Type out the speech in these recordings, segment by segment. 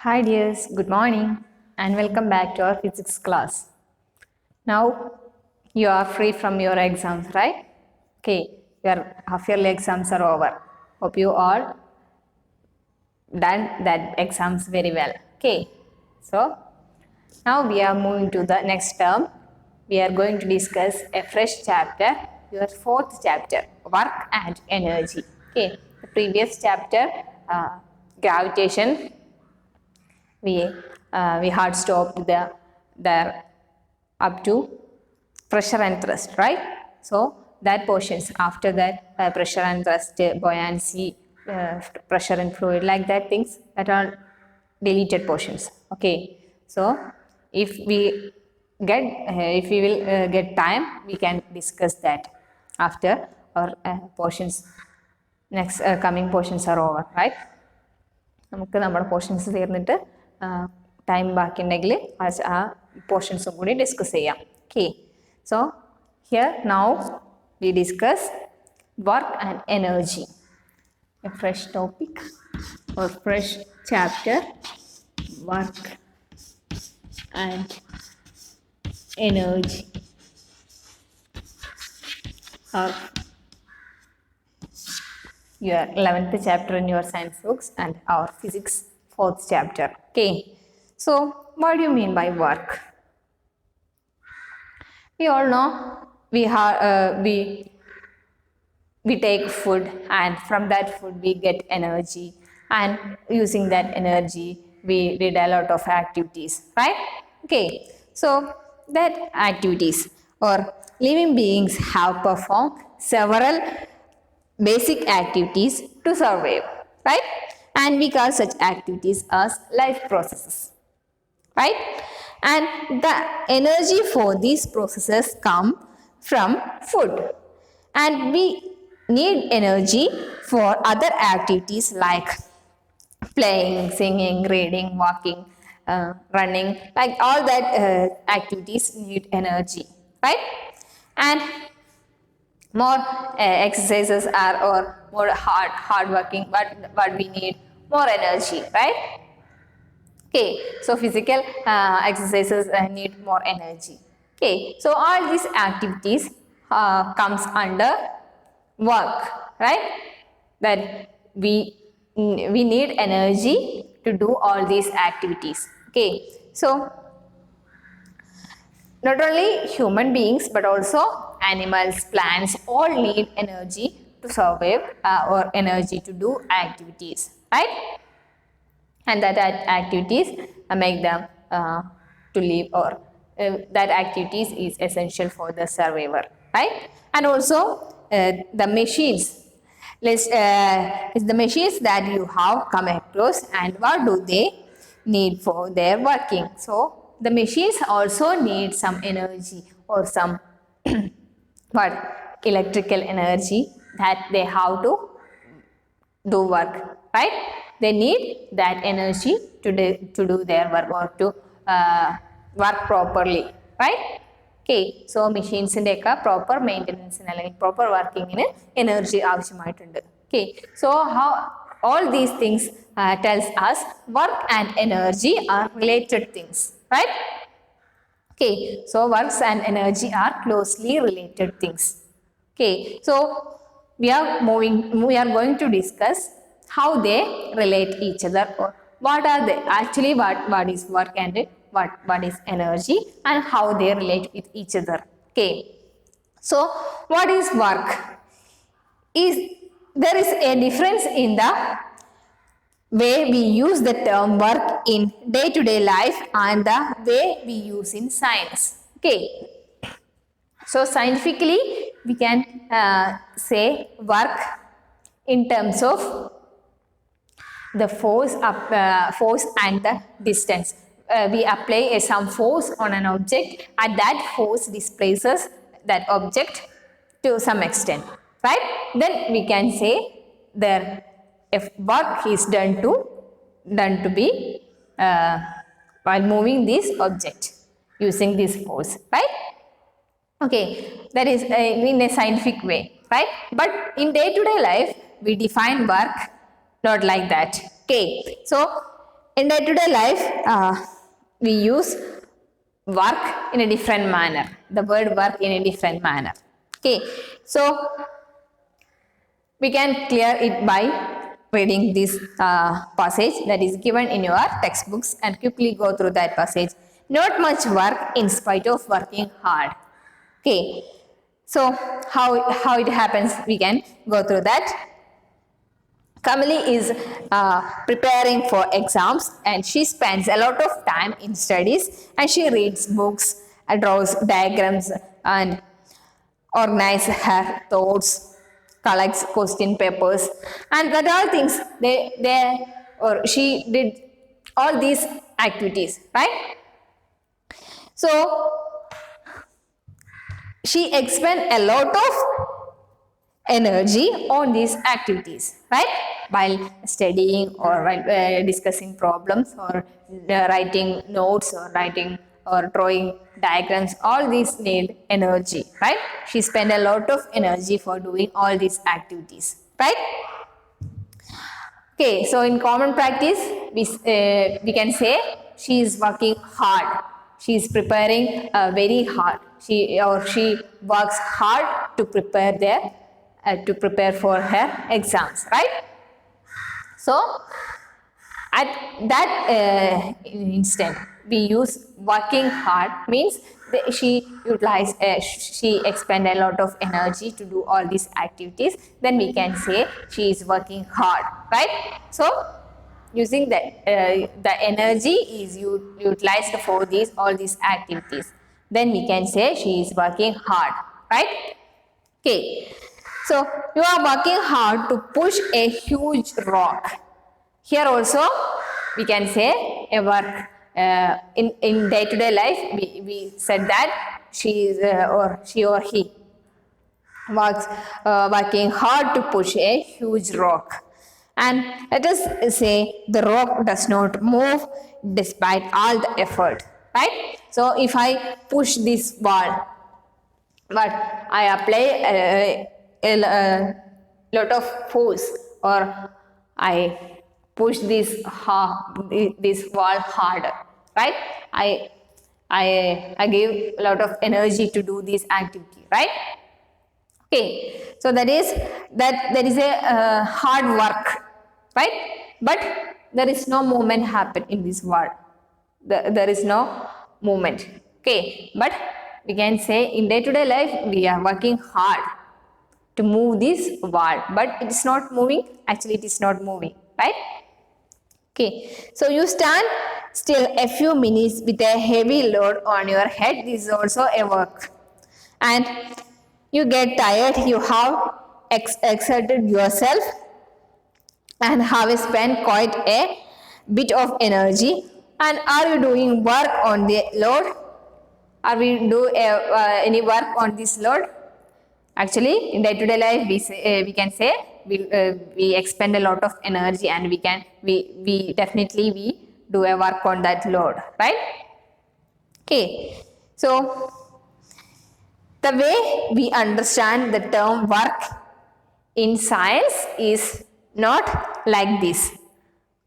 Hi dears, good morning and welcome back to our physics class. Now you are free from your exams, right? Okay, your half yearly exams are over. Hope you all done that exams very well. Okay, so now we are moving to the next term. We are going to discuss a fresh chapter, your fourth chapter, work and energy. Okay, the previous chapter, gravitation, we hard stopped there up to pressure and thrust, right? So that portions after that pressure and thrust, buoyancy, pressure and fluid, like that things that are deleted portions. Okay, so if we will get time, we can discuss that after our portions. Next coming portions are over, right? നമുക്ക് നമ്മുടെ portions തീർന്നിട്ട് time ബാക്കിയുണ്ടെങ്കിൽ ആ പോർഷൻസും കൂടി discuss ചെയ്യാം. Okay, so here now we discuss work and energy, A fresh topic or fresh chapter, work and energy. Your 11th chapter in your science books and our physics 4th chapter. Okay, so what do you mean by work? We all know we take food, and from that food we get energy, and using that energy we did a lot of activities, right? Okay, so that activities or living beings have performed several basic activities to survive, right? And we call such activities as life processes, right? And the energy for these processes come from food, and we need energy for other activities like playing, singing, reading, walking, running, like all that activities need energy, right? And more exercises are or more hard working, but we need more energy, right? Okay, so physical exercises need more energy. Okay, so all these activities comes under work, right? That we need energy to do all these activities. Okay, so not only human beings but also animals, plants, all need energy to survive or energy to do activities, right? And that activities make them to live, or that activities is essential for the survivor, right? And also the machines, the machines that you have come across, and what do they need for their working. So the machines also need some energy or some what electrical energy that they have to do work, right? They need that energy to do their work or to work properly, right? Okay, so മെഷീൻസിൻ്റെ ഒക്കെ proper മെയിൻ്റനൻസിന് അല്ലെങ്കിൽ proper വർക്കിങ്ങിന് energy ആവശ്യമായിട്ടുണ്ട്. Okay, so how all these things tells us work and energy are related things, right? Okay, so works and energy are closely related things. Okay, so we are going to discuss how they relate each other, or what are they actually, what is work and what is energy, and how they relate with each other. Okay, so what is work? There is a difference in the way we use the term work in day-to-day life and the way we use in science. Okay, so scientifically we can say work in terms of the force and the distance. We apply some force on an object, and that force displaces that object to some extent, right? Then we can say there if work is done to be while moving this object using this force, right? Okay, that is in a scientific way, right? But in day-to-day life we define work not like that. Okay, so in day-to-day life, we use work in a different manner. The word work in a different manner. Okay, so we can clear it by reading this passage that is given in your textbooks and quickly go through that passage. Not much work in spite of working hard. Okay, so how it happens, we can go through that. Kamali is preparing for exams and she spends a lot of time in studies and she reads books, draws diagrams and organizes her thoughts, collects question papers, and that all things she did all these activities, right? So she expend a lot of energy on these activities, right? While studying or while discussing problems or writing notes or writing or drawing diagrams, all these need energy, right? She spend a lot of energy for doing all these activities, right? Okay, so in common practice, we can say she is working hard. She is preparing very hard. She works hard to prepare for her exams, right? So at that instant, we use working hard means she expend a lot of energy to do all these activities. Then we can say she is working hard, right? So using that the energy is utilized for all these activities. Then we can say she is working hard, right? Okay. So you are working hard to push a huge rock. Here also we can say a work in day-to-day life. We said that she or he working hard to push a huge rock. And let us say the rock does not move despite all the effort, right? So if I push this wall, but I apply a lot of force or I push this wall harder, right? I give a lot of energy to do this activity, right? Okay, so that is a hard work, right? But there is no movement happen in this world. There is no movement. Okay, but we can say in day-to-day life we are working hard to move this wall, but it is not moving. Actually, it is not moving, right? Okay, so you stand still a few minutes with a heavy load on your head. This is also a work, and you get tired. You have exerted yourself and have spent quite a bit of energy. And are you doing work on the load? Are we do any work on this load? Actually, in day-to-day life, we can say we expend a lot of energy, and we definitely do a work on that load, right? Okay, so the way we understand the term work in science is not like this.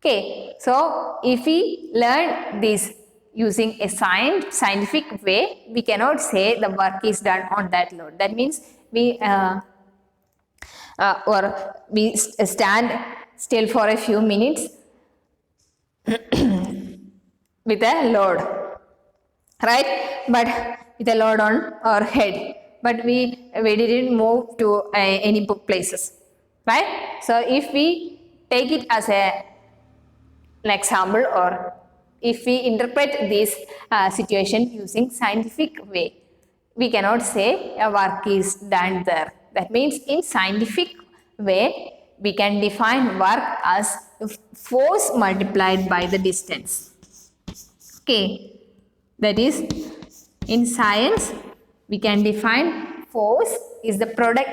Okay, so if we learn this using a scientific way, we cannot say the work is done on that load. That means we stand still for a few minutes with a load, right? But with a load on our head, but we didn't move to any places, right? So if we take it as an example, or if we interpret this situation using scientific way, we cannot say a work is done there. That means in scientific way, we can define work as force multiplied by the distance. Okay, that is, in science, we can define force is the product,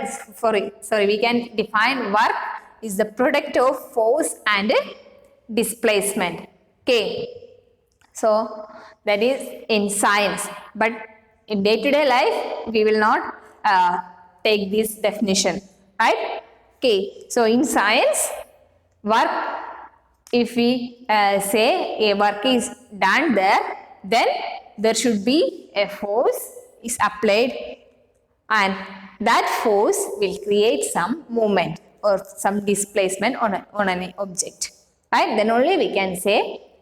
we can define work is the product of force and displacement. Okay, so that is in science, but in day-to-day life, we will not take this definition, right? Okay, so in science, work if we say a work is done there, then there should be a force is applied, and that force will create some movement or some displacement on an object, right? Then only we can say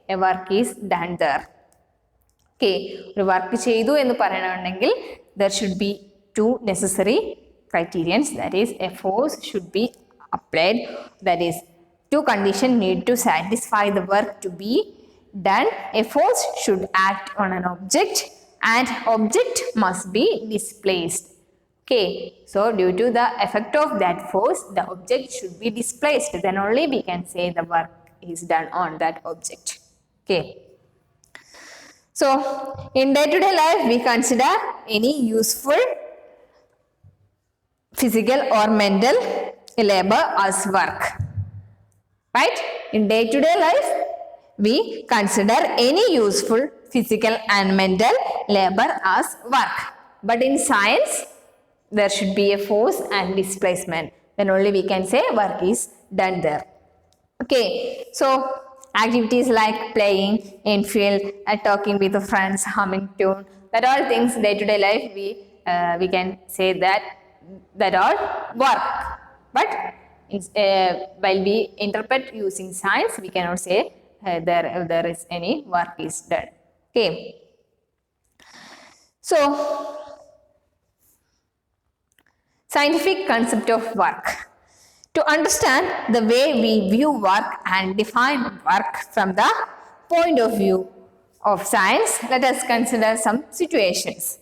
a work is done there. Okay, ഒരു work ചെയ്തു എന്ന് പറയണമെങ്കിൽ there should be two necessary criterions, that is a force should be applied, that is two conditions need to satisfy the work to be done. A force should act on an object and object must be displaced. Okay, so due to the effect of that force, the object should be displaced, then only we can say the work is done on that object. Okay, so in day-to-day life we consider any useful physical or mental labor as work, right? In day-to-day life we consider any useful physical and mental labor as work, but in science there should be a force and displacement, then only we can say work is done there. Okay, so activities like playing in field, talking with the friends, humming tune, that all things day-to-day life we can say that all work, but while we interpret using science we cannot say there is any work is done. Okay, so scientific concept of work. To understand the way we view work and define work from the point of view of science, let us consider some situations.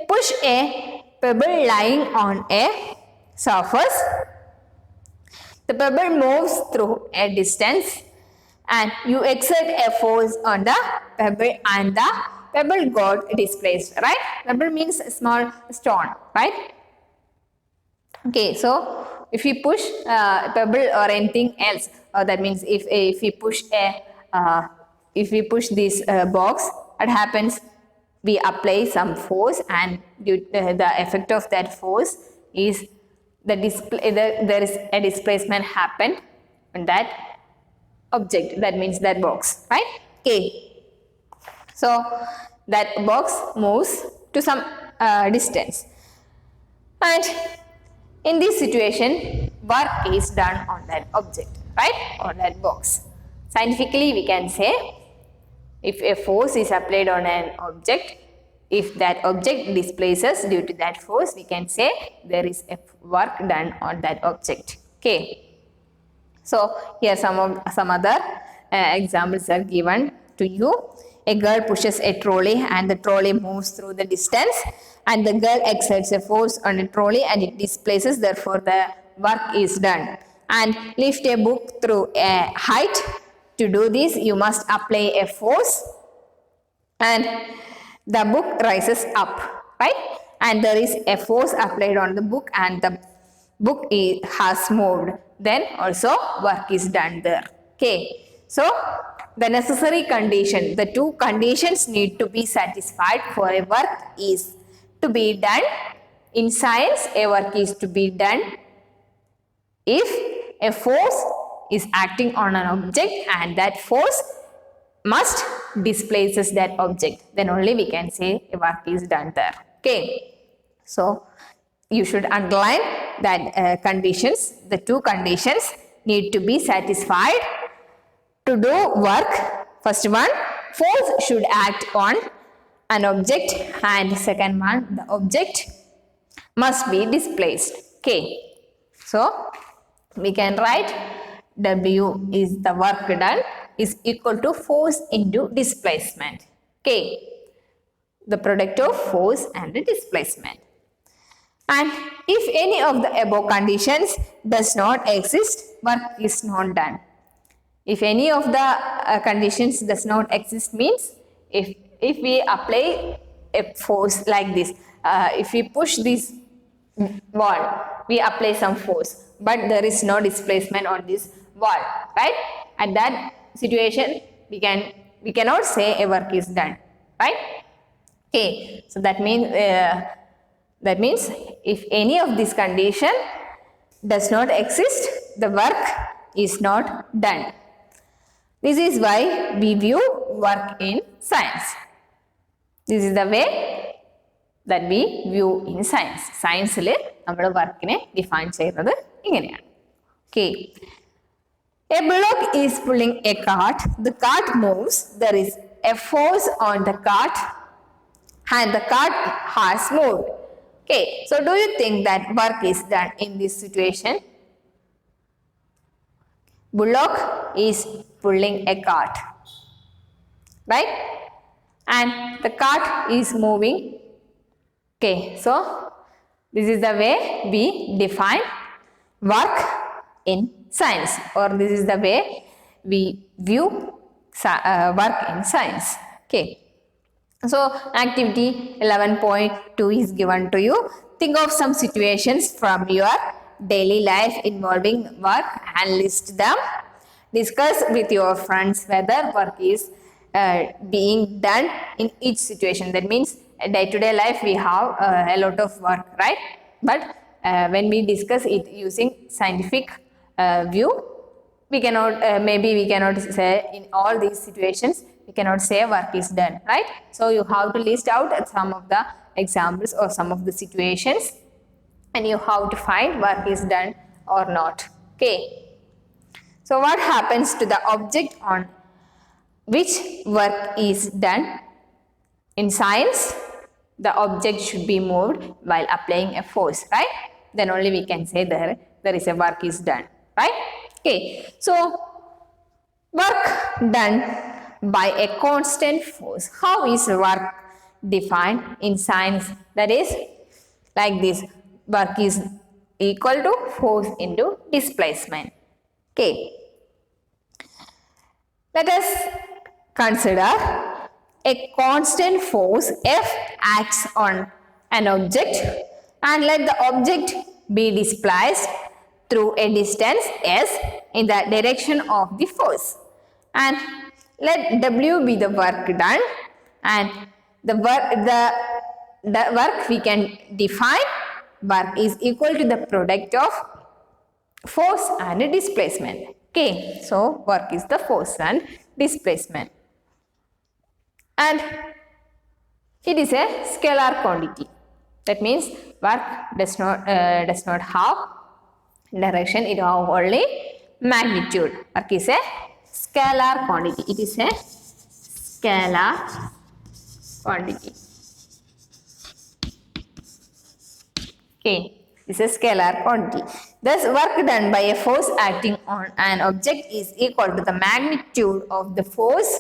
Push a pebble lying on a surface. The pebble moves through a distance and you exert a force on the pebble and the pebble got displaced, right? Pebble means a small stone, right? Okay, so if we push a pebble or anything else, that means if we push this box, what happens? We apply some force, and the effect of that force is there is a displacement happened on that object, that means that box, right? Okay, so that box moves to some distance, and in this situation work is done on that object, right, or that box. Scientifically we can say if a force is applied on an object, if that object displaces due to that force, we can say there is a work done on that object. Okay, so here some other examples are given to you. A girl pushes a trolley and the trolley moves through the distance, and the girl exerts a force on a trolley and it displaces, therefore the work is done. And lift a book through a height. To do this you must apply a force and the book rises up, right? And there is a force applied on the book and the book has moved, then also work is done there. Okay, so the necessary condition, the two conditions need to be satisfied for a work is to be done. In science, a work is to be done if a force is acting on an object and that force must displaces that object, then only we can say a work is done there. Okay, so you should underline that conditions, the two conditions need to be satisfied to do work. First one, force should act on an object, and second one, the object must be displaced. Okay, so we can write W is the work done is equal to force into displacement. Okay, the product of force and the displacement. And if any of the above conditions does not exist, work is not done. If any of the conditions does not exist means if we apply a force like this, if we push this wall, we apply some force, but there is no displacement on this wall, right? At that situation we cannot say a work is done, right? Okay, so that means if any of this condition does not exist, the work is not done. This is why we view work in science. This is the way that we view in science. Science-il നമ്മൾ വർക്കിനെ define ചെയ്യുന്നത് ഇങ്ങനെയാണ്. Okay. A bullock is pulling a cart. The cart moves. There is a force on the cart and the cart has moved. Okay. So do you think that work is done in this situation? Bullock is pulling a cart, right? And the cart is moving. Okay, so this is the way we define work in science, or this is the way we view work in science. Okay, so activity 11.2 is given to you. Think of some situations from your daily life involving work and list them. Discuss with your friends whether work is being done in each situation. That means day-to-day life we have a lot of work, right? But when we discuss it using scientific view, we cannot maybe we cannot say in all these situations we cannot say work is done, right? So you have to list out some of the examples or some of the situations, and you have to find work is done or not. Okay, so what happens to the object on which work is done? In science, the object should be moved while applying a force, right? Then only we can say there is a work is done, right? Okay, so work done by a constant force. How is work defined in science? That is like this: work is equal to force into displacement. Okay, let us consider a constant force F acts on an object, and let the object be displaced through a distance S in the direction of the force, and let W be the work done, and the work we can define work is equal to the product of force and displacement. Okay, so work is the force and displacement, and it is a scalar quantity. That means work does not have direction, it has only magnitude. Work is a scalar quantity. It is a scalar quantity. Okay, this is a scalar quantity. Thus, work done by a force acting on an object is equal to the magnitude of the force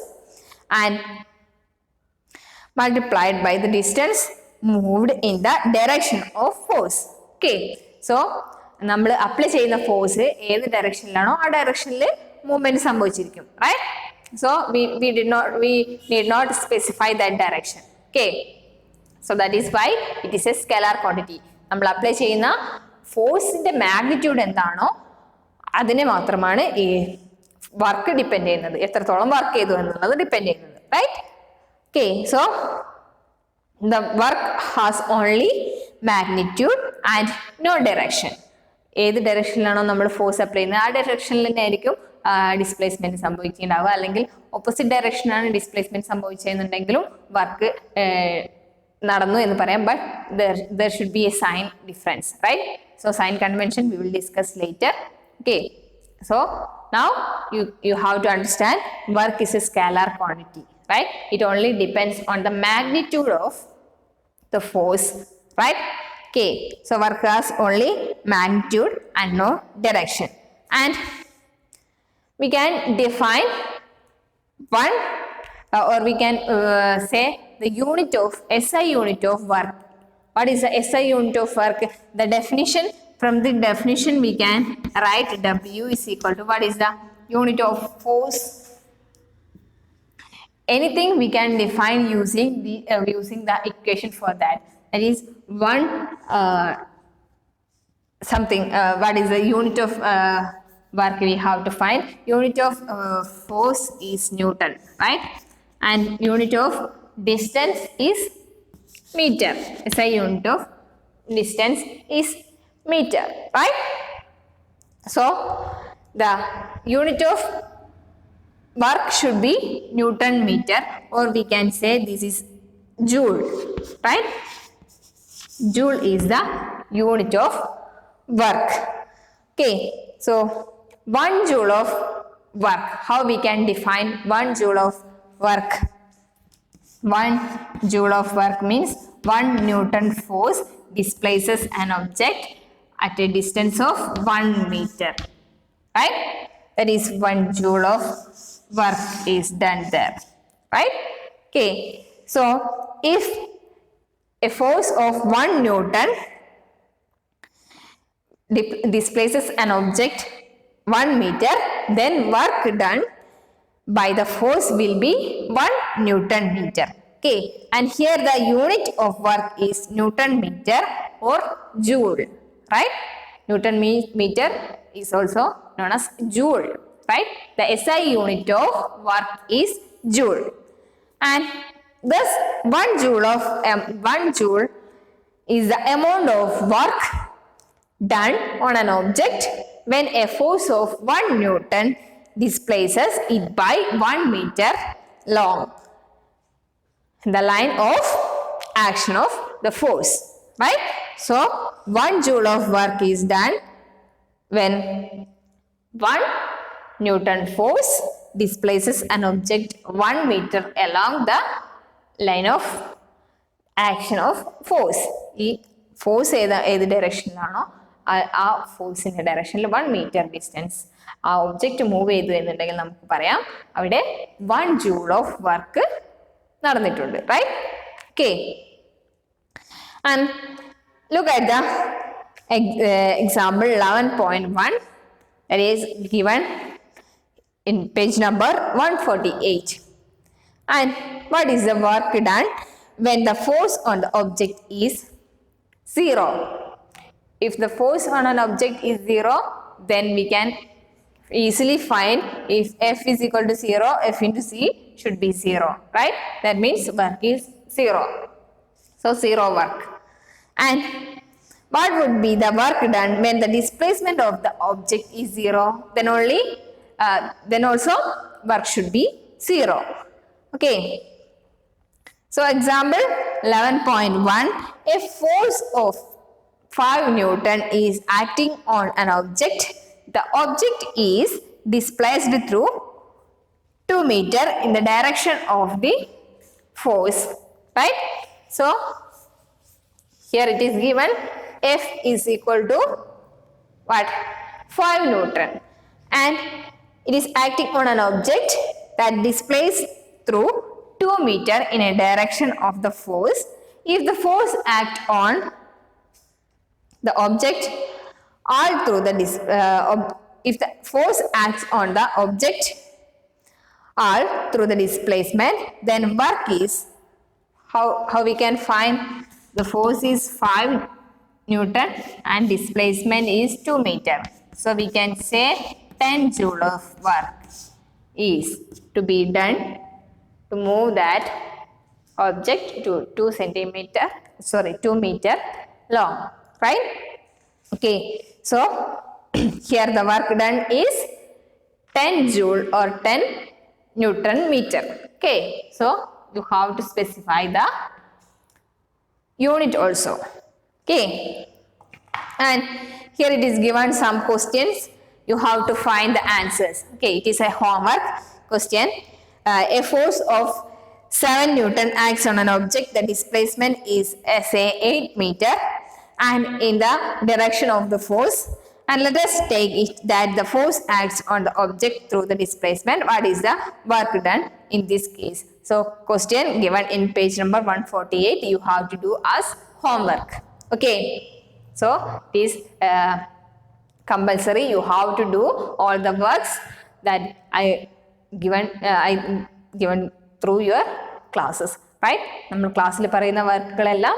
and multiplied by the distance moved in the direction of force. Okay, so നമ്മൾ apply ചെയ്യുന്ന force ഏത് ഡയറക്ഷനിലാണോ ആ ഡയറക്ഷനിൽ movement സംഭവിച്ചിരിക്കും, right? So we need not specify that direction. Okay, so that is why it is a scalar quantity. നമ്മൾ apply ചെയ്യുന്ന ഫോഴ്സിന്റെ മാഗ്നിറ്റ്യൂഡ് എന്താണോ അതിനെ മാത്രമാണ് ഈ വർക്ക് ഡിപ്പെൻഡ് ചെയ്യുന്നത്, എത്രത്തോളം വർക്ക് ചെയ്തു എന്നുള്ളത് ഡിപ്പെൻഡ് ചെയ്യുന്നത്, right? Okay, so the work has only magnitude and no direction. ഏത് ഡയറക്ഷനിലാണോ നമ്മൾ ഫോഴ്സ് അപ്ലൈ ചെയ്യുന്നത് ആ ഡയറക്ഷനിൽ തന്നെ ആയിരിക്കും ഡിസ്പ്ലേസ്മെന്റ് സംഭവിക്കുന്നുണ്ടാവുക, അല്ലെങ്കിൽ ഓപ്പോസിറ്റ് ഡയറക്ഷനാണ് ഡിസ്പ്ലേസ്മെന്റ് സംഭവിച്ചതെന്നുണ്ടെങ്കിലും വർക്ക് നടന്നു എന്ന് പറയാം. But there should be a sign difference, right? So sign convention we will discuss later. Okay, so now you have to understand work is a scalar quantity, right? It only depends on the magnitude of the force, right? Okay, so work has only magnitude and no direction, and we can define one or we can say the unit of SI unit of work. What is the SI unit of work? The definition, from the definition we can write W is equal to, what is the unit of force? Anything we can define using the equation for that. That is one something. What is the unit of work we have to find? Unit of force is Newton, right? And unit of distance is meter. SI unit of distance is meter, right? So the unit of work should be Newton meter, or we can say this is joule, right? Joule is the unit of work. Okay, so 1 joule of work. How we can define 1 joule of work? 1 joule of work means 1 Newton force displaces an object at a distance of 1 meter, right? That is 1 joule of work is done there, right? Okay, so if a force of 1 Newton displaces an object 1 meter, then work done by the force will be 1 Newton meter. Okay, and here the unit of work is Newton meter or joule, right? Newton meter is also known as joule, right? The SI unit of work is joule, and thus 1 joule of 1 joule is the amount of work done on an object when a force of 1 Newton displaces it by 1 meter long the line of action of the force, right? So 1 joule of work is done when 1 Newton force displaces an object 1 meter along the line of action of force. ഈ force ഏത് ഡയറക്ഷനിലാണോ ആ ഫോഴ്സിൻ്റെ ഡയറക്ഷനിൽ 1 metre distance ആ object move ചെയ്തു എന്നുണ്ടെങ്കിൽ നമുക്ക് പറയാം അവിടെ 1 ജൂൾ ഓഫ് വർക്ക് നടന്നിട്ടുണ്ട്, right? Okay, and look at the example 11.1 that is given in page number 148. And what is the work done when the force on the object is 0? If the force on an object is 0, then we can easily find if F is equal to 0, F into C should be 0, right? That means work is 0. So 0 work. And what would be the work done when the displacement of the object is 0? Then also work should be 0. Okay. So example 11.1, a force of 5 Newton is acting on an object. The object is displaced through 2 meter in the direction of the force, right? So here it is given F is equal to what? 5 Newton, and it is acting on an object that displays through 2 meter in a direction of the force. If the force acts on the object all through the if the force acts on the object all through the displacement, then work is how we can find the force is 5 Newton and displacement is 2 meter. So we can say 10 joule of work is to be done to move that object to 2 meter long, right? Okay, so here the work done is 10 joule or 10 Newton meter. Okay, so you have to specify the unit also. Okay, and here it is given some questions. You have to find the answers. Okay, it is a homework question. A force of 7 Newton acts on an object. The displacement is say 8 meter and in the direction of the force. And let us take it that the force acts on the object through the displacement. What is the work done in this case? So question given in page number 148. You have to do as homework. Okay, so it is compulsory. You have to do all the works that I given through your classes, right? നമ്മൾ ക്ലാസ്സിൽ പറയുന്ന വർക്കുകളെല്ലാം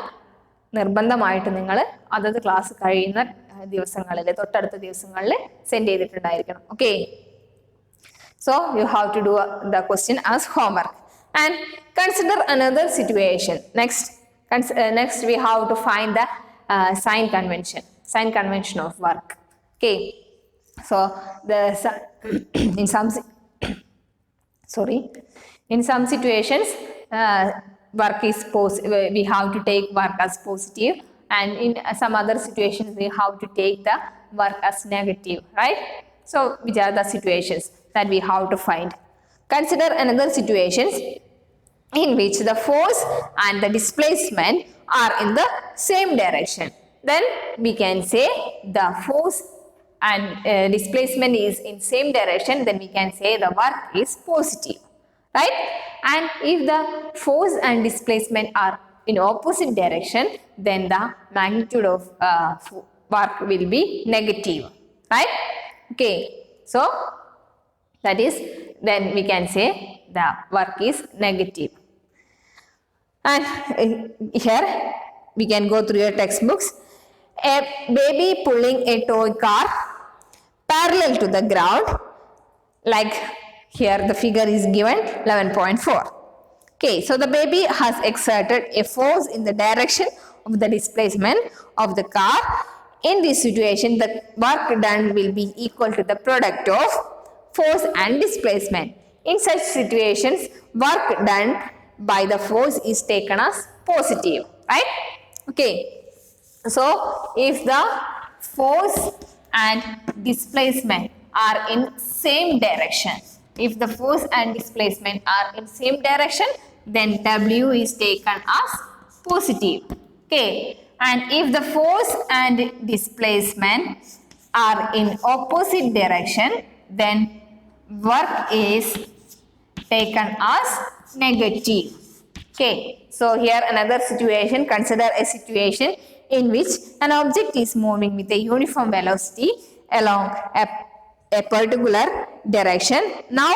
നിർബന്ധമായിട്ട് നിങ്ങൾ അതത് class കഴിയുന്ന ദിവസങ്ങളിൽ തൊട്ടടുത്ത ദിവസങ്ങളിൽ സെൻഡ് ചെയ്തിട്ടുണ്ടായിരിക്കണം. Okay, so you have to do the question as homework and consider another situation. Next we have to find the sign convention of work. Okay, so in some sorry, in some situations work is we have to take work as positive, and in some other situations we have to take the work as negative, right? So which are the situations that we have to find? Consider another situations in which the force and the displacement are in the same direction. Then we can say the force and displacement is in same direction, then we can say the work is positive, right? And if the force and displacement are in opposite direction, then the magnitude of work will be negative, right? Okay, so that is, then we can say the work is negative. And here we can go through your textbooks. A baby pulling a toy car parallel to the ground, like here the figure is given 11.4. Okay, so the baby has exerted a force in the direction of the displacement of the car. In this situation, the work done will be equal to the product of force and displacement. In such situations, work done by the force is taken as positive, right? Okay, so if the force and displacement are in same direction, if the force and displacement are in same direction, then W is taken as positive. Okay, and if the force and displacement are in opposite direction, then work is taken as negative. Okay, so here another situation, consider a situation in which an object is moving with a uniform velocity along a particular direction. Now,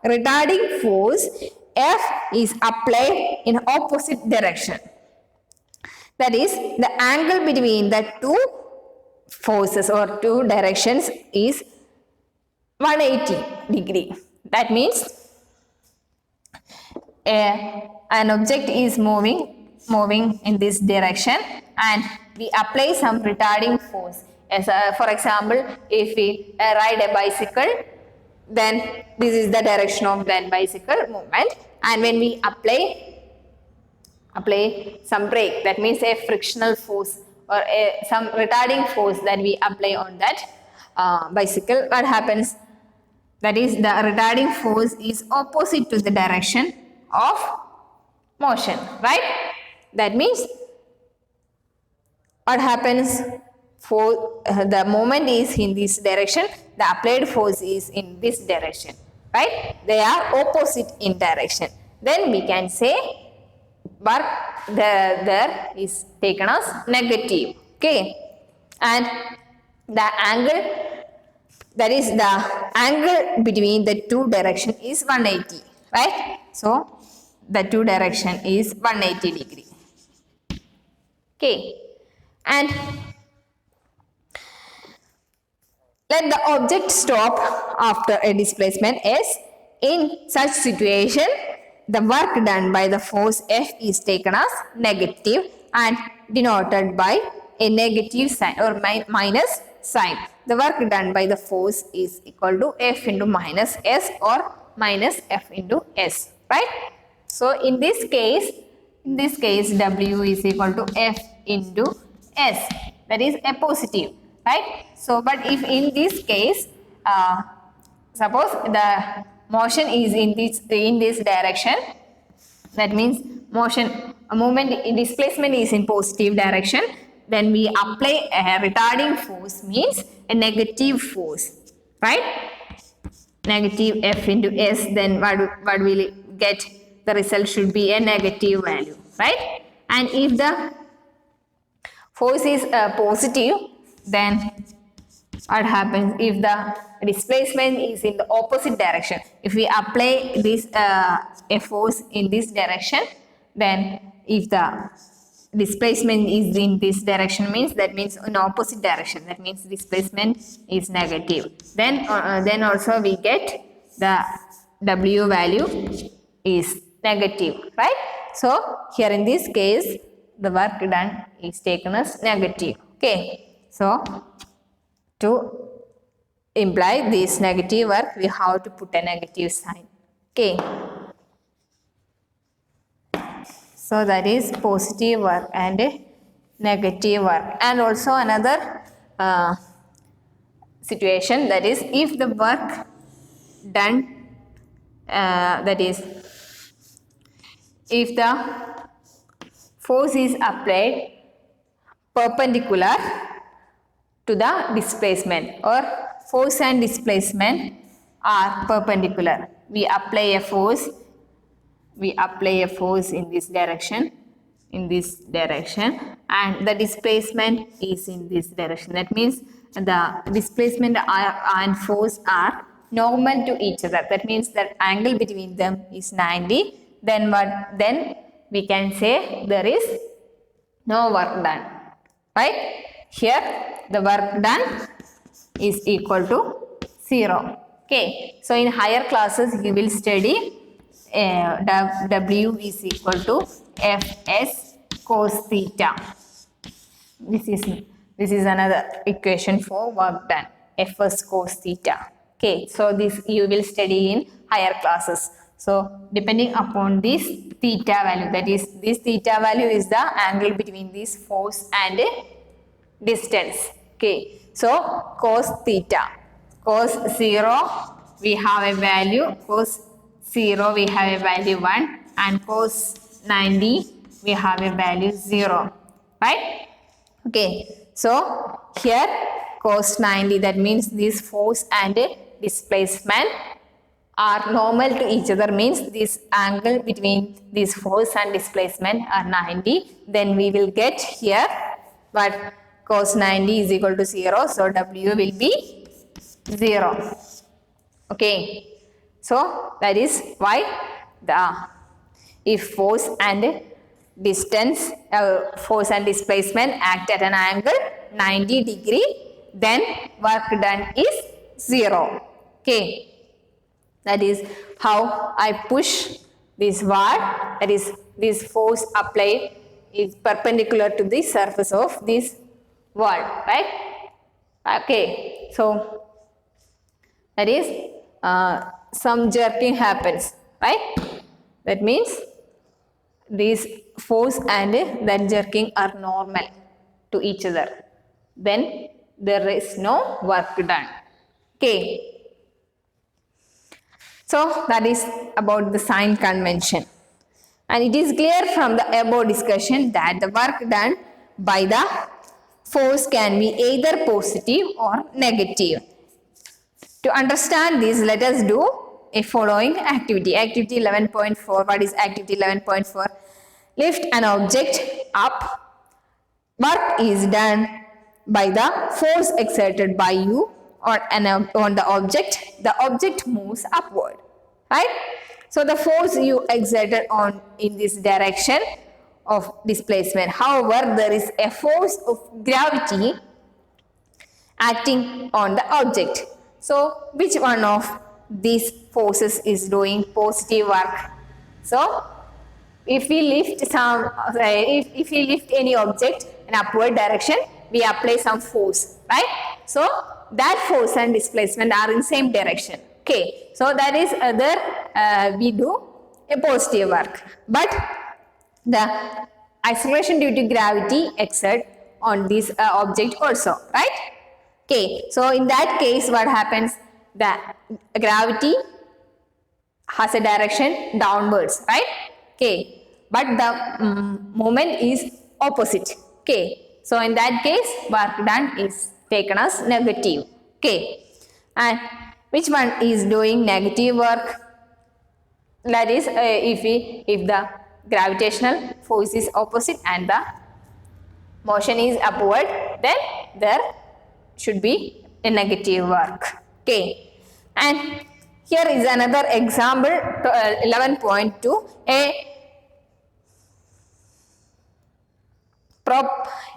retarding force F is applied in opposite direction. That is, the angle between the two forces or two directions is 180 degree. That means an object is moving in this direction, and we apply some retarding force. As for example, if we ride a bicycle, then this is the direction of that bicycle movement, and when we apply some brake, that means a frictional force or some retarding force that we apply on that bicycle, what happens? That is, the retarding force is opposite to the direction of motion, right? That means what happens? For the moment is in this direction, the applied force is in this direction, right? They are opposite in direction. Then we can say work there is taken as negative. Okay, and the angle, that is the angle between the two direction is 180, right? So the two direction is 180 degree. Okay, and let the object stop after a displacement S. In such situation, the work done by the force F is taken as negative and denoted by a negative sign or minus sign. The work done by the force is equal to F into minus S or minus F into S, right? So in this case W is equal to F into S, that is a positive, right? So but if in this case suppose the motion is in this direction, that means displacement is in positive direction, then we apply a retarding force, means a negative force, right? Negative F into S, then what will it get? The result should be a negative value, right? And if the force is positive, then what happens? If the displacement is in the opposite direction, if we apply this a force in this direction, then if the displacement is in this direction, means in opposite direction, that means displacement is negative. Then also we get the W value is negative, right? So here in this case the work done is taken as negative. Okay, so to imply this negative work, we have to put a negative sign. Okay. So that is positive work and negative work. And also another situation, that is if the work done, that is if the force is applied perpendicular to the displacement, or force and displacement are perpendicular. We apply a force in this direction, and the displacement is in this direction. That means the displacement and force are normal to each other. That means that angle between them is 90. Then we can say there is no work done, right? Here the work done is equal to 0. Okay, so in higher classes you will study W is equal to Fs cos theta. This is another equation for work done, Fs cos theta. Okay, so this you will study in higher classes. So depending upon this theta value, that is this theta value is the angle between this force and distance. Okay, so cos theta, cos 0 we have a value, cos 0 we have a value 1, and cos 90 we have a value 0, right? Okay, so here cos 90, that means this force and displacement are normal to each other, means this angle between this force and displacement are 90. Then we will get here, but cos 90 is equal to 0, so W will be 0. Okay, so that is why if force and distance, force and displacement act at an angle 90 degree, then work done is 0. Okay, that is how I push this wall, that is this force applied is perpendicular to the surface of this wall, right? Okay, so that is some jerking happens, right? That means this force and that jerking are normal to each other. Then there is no work done. Okay. So that is about the sign convention. And it is clear from the above discussion that the work done by the force can be either positive or negative. To understand this, let us do a following activity. Activity 11.4. What is activity 11.4? Lift an object up. Work is done by the force exerted by you on the object. The object moves upward, right? So the force you exerted on in this direction of displacement. However, there is a force of gravity acting on the object. So which one of these forces is doing positive work? So if we lift if we lift any object in upward direction, we apply some force, right? So that force and displacement are in same direction. Okay, so that is we do a positive work, but the acceleration due to gravity exert on this object also, right? Okay, so in that case what happens? The gravity has a direction downwards, right? Okay, but the moment is opposite. Okay, so in that case work done is taken as negative. Okay, and which one is doing negative work? That is if the gravitational force is opposite and the motion is upward, then there should be a negative work. Okay, and here is another example 11.2.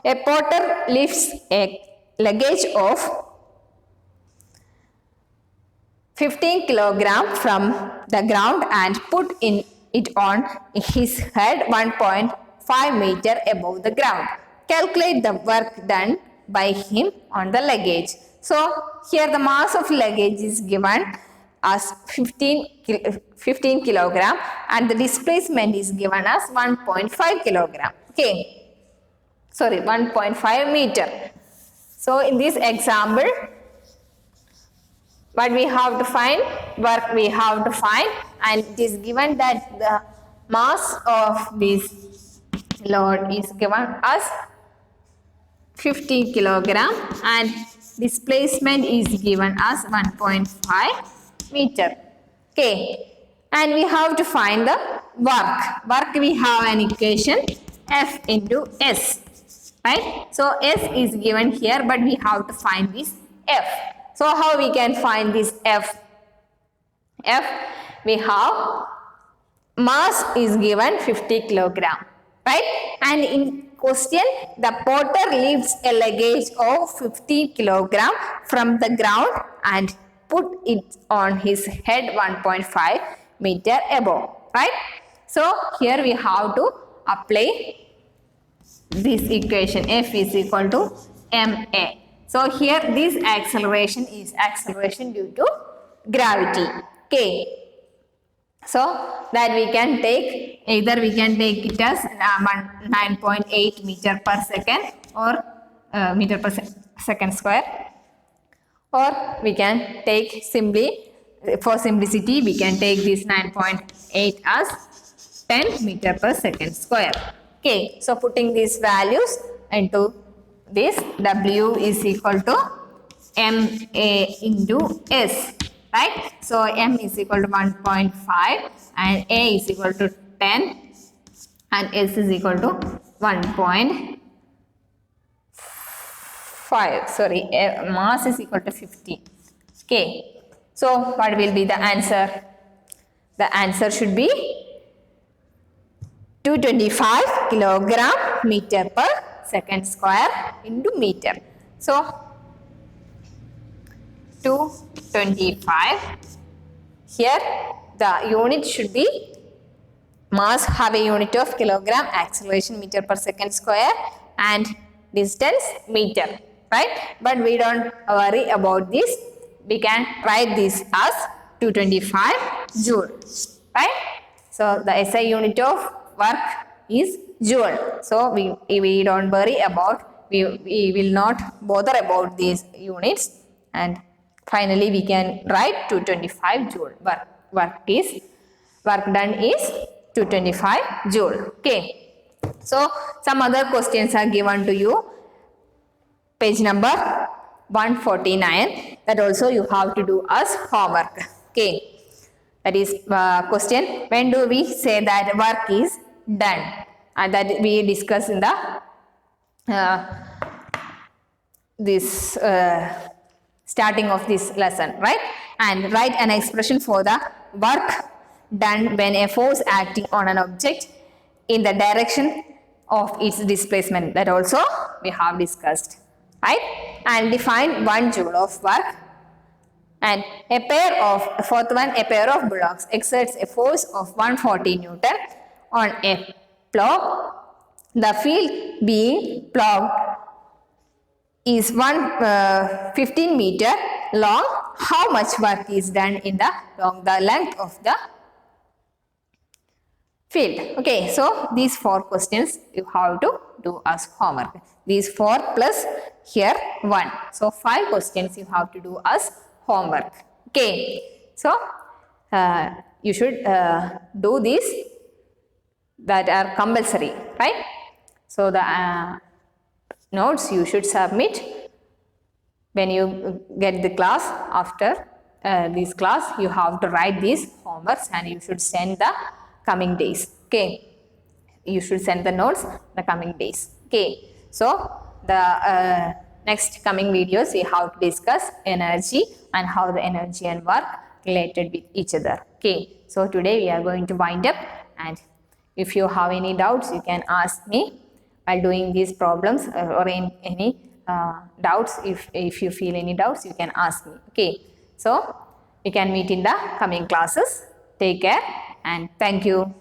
A porter lifts a luggage of 15 kilogram from the ground and put it on his head 1.5 meter above the ground. Calculate the work done by him on the luggage. So here the mass of luggage is given as 15 kilogram and the displacement is given as 1.5 kilogram. Okay, sorry, 1.5 meter. So in this example, what we have to find, work we have to find, and it is given that the mass of this load is given as 50 kilogram and displacement is given as 1.5 meter. Okay, and we have to find the work. Work we have an equation F into S, right? So S is given here, but we have to find this F. So how we can find this F? F, we have mass is given 50 kilogram, right? And in question, the porter lifts a luggage of 50 kilogram from the ground and put it on his head 1.5 meter above, right? So here we have to apply this equation. F is equal to ma. So here this acceleration is acceleration due to gravity. Okay. So that we can take, either we can take it as 9.8 meter per second or meter per second square, or we can take simply, for simplicity, we can take this 9.8 as 10 meter per second square. Okay, so putting these values into this, W is equal to MA into S, right? So M is equal to 1.5 and A is equal to 10 and S is equal to 1.5. Sorry, mass is equal to 50. Okay, so what will be the answer? The answer should be 225 kilogram meter per second square into meter. So 225. Here the unit should be, mass have a unit of kilogram, acceleration meter per second square and distance meter, right? But we don't worry about this. We can write this as 225 joule, right? So the SI unit of work is joule. So we don't worry about, we will not bother about these units, and finally we can write 225 joule. Work done is 225 joule. Okay. So some other questions are given to you. Page number 149. That also you have to do as homework. Okay. That is question. When do we say that work is done? And that we discussed in the starting of this lesson, right? And write an expression for the work done when a force acting on an object in the direction of its displacement. That also we have discussed, right? And define 1 joule of work. And a pair of bullocks exerts a force of 140 Newton on a plough. The field being ploughed is 15 meter long. How much work is done along the length of the field? Okay, so these 4 questions you have to do as homework. These 4 plus here 1. So 5 questions you have to do as homework. Okay, so you should do these that are compulsory, right? So the notes you should submit when you get the class. After this class, you have to write these homeworks and you should send the coming days. Okay, you should send the notes the coming days. Okay, so the next coming videos we have to discuss energy and how the energy and work related with each other. Okay, so today we are going to wind up, and if you have any doubts you can ask me while doing these problems, or in any doubts. If you feel any doubts you can ask me. Okay, so we can meet in the coming classes. Take care and thank you.